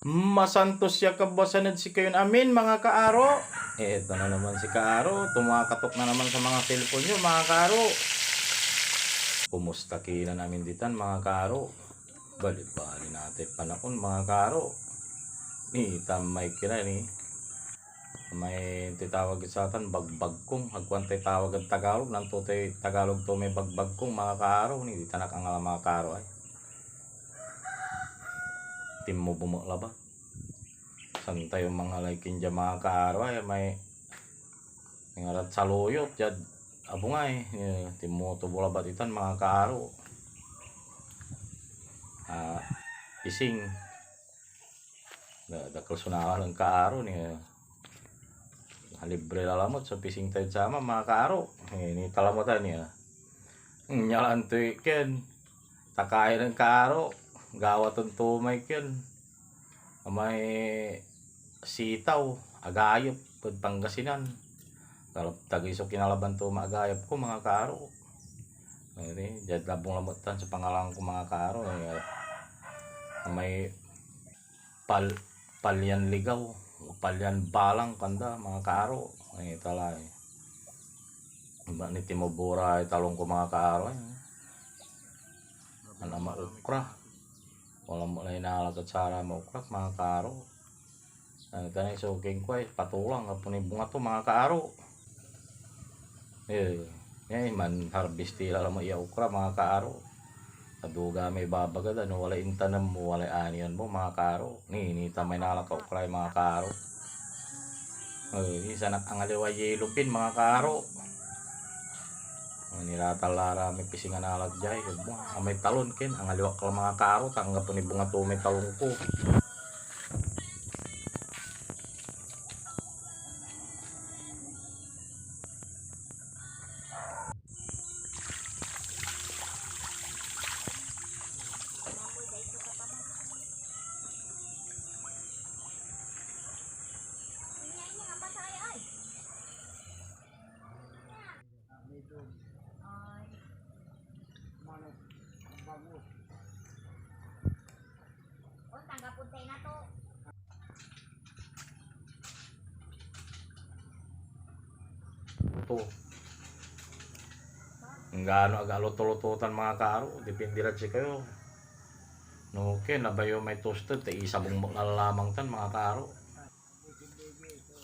Masantos siya kabasanad si kayon amin mga kaaro. Eto na naman si kaaro. Tumakatok na naman sa mga cellphone nyo mga kaaro. Kumusta kina namin ditan mga kaaro. Bali-bali natin panahon mga kaaro. Ni tamay kira ni. May titawag sa atan bagbagkong. Hagwantay tawag ang Tagalog. Nang tutay Tagalog to may bagbagkong mga kaaro. Ni ditanak ang mga kaaro ay. Tim mo bumukla ba? San tayo mga laikin dyan mga kaaro ay may ngarat saluyot dyan abungay tim mo to bula batitan mga kaaro ising dakal sunakal ang kaaro ni libre lalamot sa pising tayo sama mga kaaro ini talamutan niya nyalan to iken takay ng kaaro gawatan tumay ken may sitaw agayop pud Pangasinan kalau tagisok kinalaban to maagayop ko mga kaaro ini jad labong lamutan sa pangalan ko mga kaaro may palyan ligaw palyan balang kanda mga kaaro ay talay ba ni timobura talong ko mga kaaro ana maukra wala mo na inalagat sara maukra mga kaaro kanay suging ko ay patulang kapon ni bunga to mga kaaro man harvest tila mo iya ukra mga kaaro aduga may babagad ano wala intanam mo wala anian mo mga kaaro ni tamay nalaka ukra mga kaaro isa nak angaliwa yelupin mga kaaro niratalara may pisingan alagjay may talon ken angaliwa ka mga kaaro tanggap ni bunga to may talong ko Tanggapon na to. ito ang gaano agalo-tulututan mga kaaro depende lang si kayo no ken nabayo may toasted te isabong mo lamang tan mga kaaro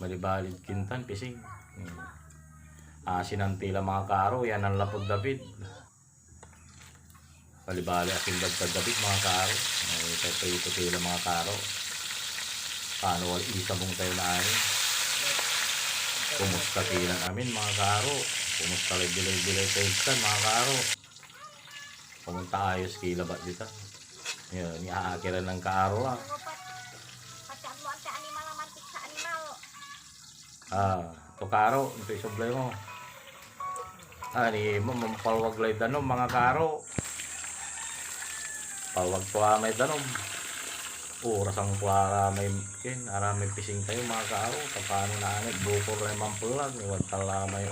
malibalid kintan pising sinantila mga kaaro yan ang lapod David palibali aking dagdag David mga kaaro ito tila mga kaaro paano wala isabong tayo na anin kumusta tilan amin mga kaaro kumusta bilay tayo kan mga kaaro pumunta ayos kila ba dito yun iaakiran ng kaaro lang ito kaaro ito isublay mo ni mo mampalwag lay danom mga kaaro palwag tuwa may danom oras ang kuwara may kin ara may pising tayo mga kaaro paano na anit bukor na mampulag iwag tala may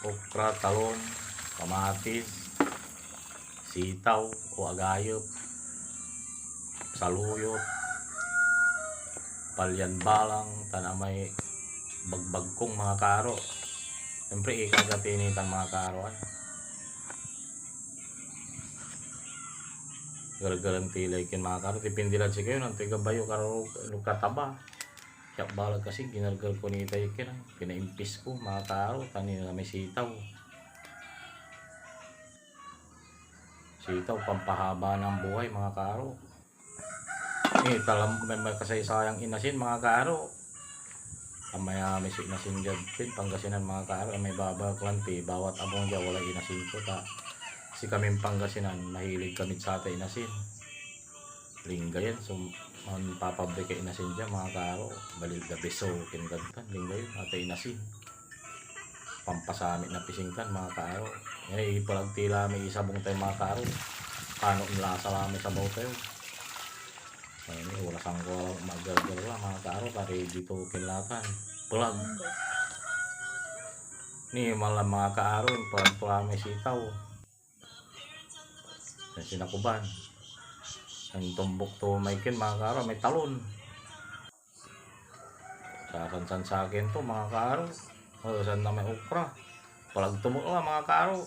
okra, talon, kamatis sitaw o agayop saluyot palyan balang tanamay bagbagkong mga kaaro siyempre ikagatinitan mga kaaro garagaran tilay kin mga kaaro tipindilan si kayo ng tigabayo karo kataba siya balag kasi ginargal ko ni tayo kin pinaimpis ko mga kaaro tani na may sitaw pampahaba ng buhay mga kaaro talam may kasaysayang inasin mga kaaro amaya may inasin dyan din Pangasinan mga kaaro may baba klanti bawat abong dyan wala inasin ko ta si kaming Pangasinan mahilig kami sa ata inasin lingga yan so papabrika inasin dyan mga kaaro balik the beso kinagtan lingga yun ata inasin pampasamit na pisingtan mga kaaro ipalagtila may isabong tayo mga kaaro kano nilasa lami sa baw tayo wala sang ko magagal lang mga kaaro pare dito kinlakan pulag ni malam mga kaaro pulag may sitaw sinakuban ang tumbok to may kin mga kaaro may talon Sakansan sa akin to mga kaaro. Saan na may okra. Palag tumula mga kaaro.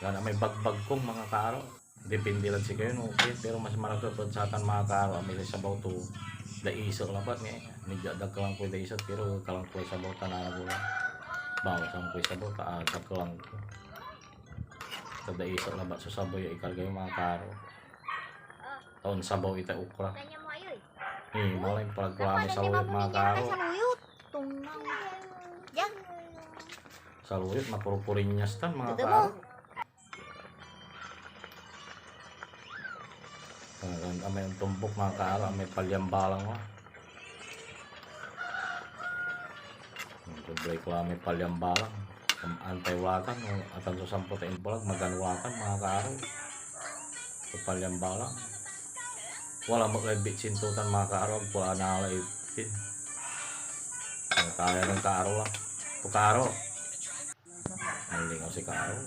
Yan may bagbag kong mga kaaro. Depende lang si kayo no. Okay, pero mas maragapad sa atin mga kaaro. May sabaw to. Daiso labat nga. Medyo adag ka lang ko daiso. Pero kalang ko sabaw tanara ko lang. Bawas ang ko sabaw. Adag ka lang ko. Sa daiso labat sa sabaw yung ikarga yung mga kaaro. Taon sabaw ita ukra. Malay palag ko kami sa luyot mga kaaro. Sa luyot mapurupurin niya stan mga kaaro. May tumbok mga kaaro, may palyambalang mo. Break lang may palyambalang. Antay-watan, at ang susampo tayong bulag, maganwatan mga kaaro. Palyambalang. Wala maglabit sintutan mga kaaro, wala nakalabit. Tayo ng kaaro lang. Kaaro. Malingaw si kaaro.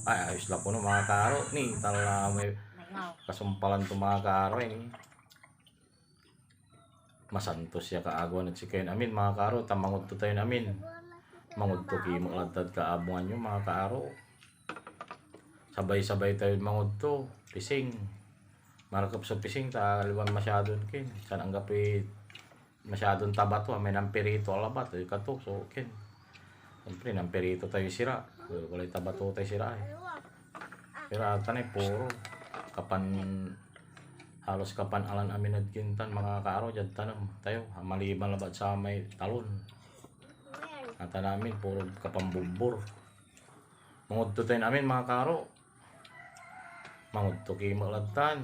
Ay, ayos lang po no mga kaaro. Ni, tala may kasumpalan to mga kaaro masantos siya kaagwan at si kayo namin mga kaaro. Tamangod to tayo namin. Mangod to kimo latad kaabungan nyo mga kaaro. Sabay-sabay tayo mangod to. Pising. Marakap sa pising. Taliwan masyadon kin. San ang gapi masyadon taba to. May nampirito alabat. Kato. So kin. Siyempre nampirito tayo sira. Walay taba to tayo sira Pero atan puro. Kapan halos kapan alan amin at kintan mga kaaro dyan tanong tayo maliban labat sa may talon at namin puro kapambubur mangod to tayo namin mga kaaro mangod to kimalatan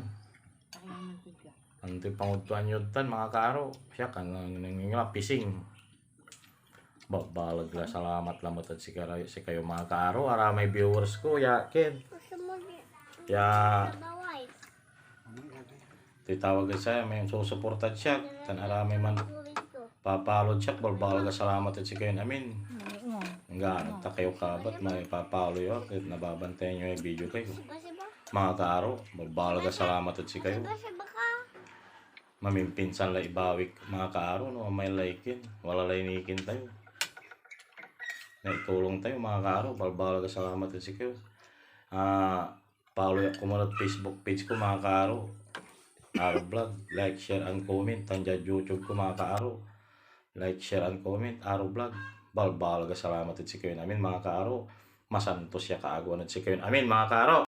anto'y pangudtuan yun tan mga kaaro siya kan nangingila pising babalag la salamat lamot at si kayo mga kaaro ara may viewers ko yakin titawag siya may susuportat siya tan arami man papalod siya balbalaga salamat at si kayo namin nga ta kayo kabat may papalo yo at nababantayan nyo yung video kayo mga kaaro balbalaga salamat at si kayo mamimpinsan la ibawik mga kaaro no may laikin wala laynikin tayo naitulong tayo mga kaaro balbalaga salamat at si kayo follow ko muna Facebook page ko mga kaaro Aro Vlog, like, share, and comment. Tandyan YouTube ko mga kaaro. Like, share, and comment. Aro Vlog. Balbalaga salamat at si kayo namin mga kaaro. Masantos siya kaagwan at si kayo namin mga kaaro.